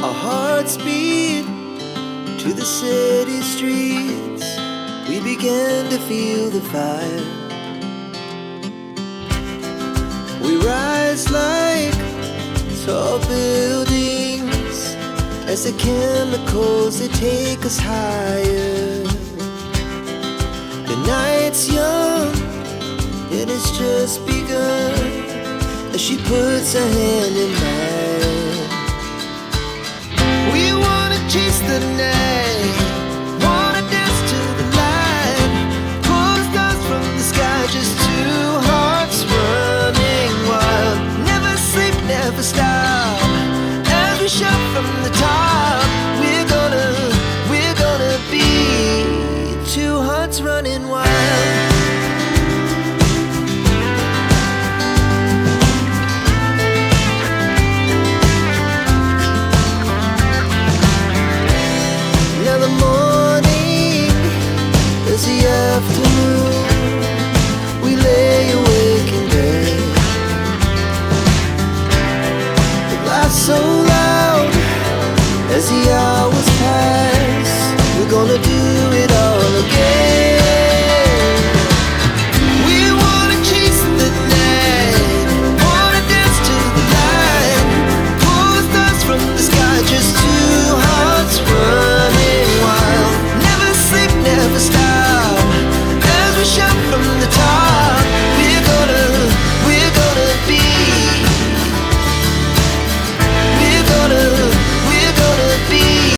Our hearts beat to the city streets. We began to feel the fire. We rise like tall buildings as the chemicals, they take us higher. The night's young and it's just begun as she puts her hand in mine.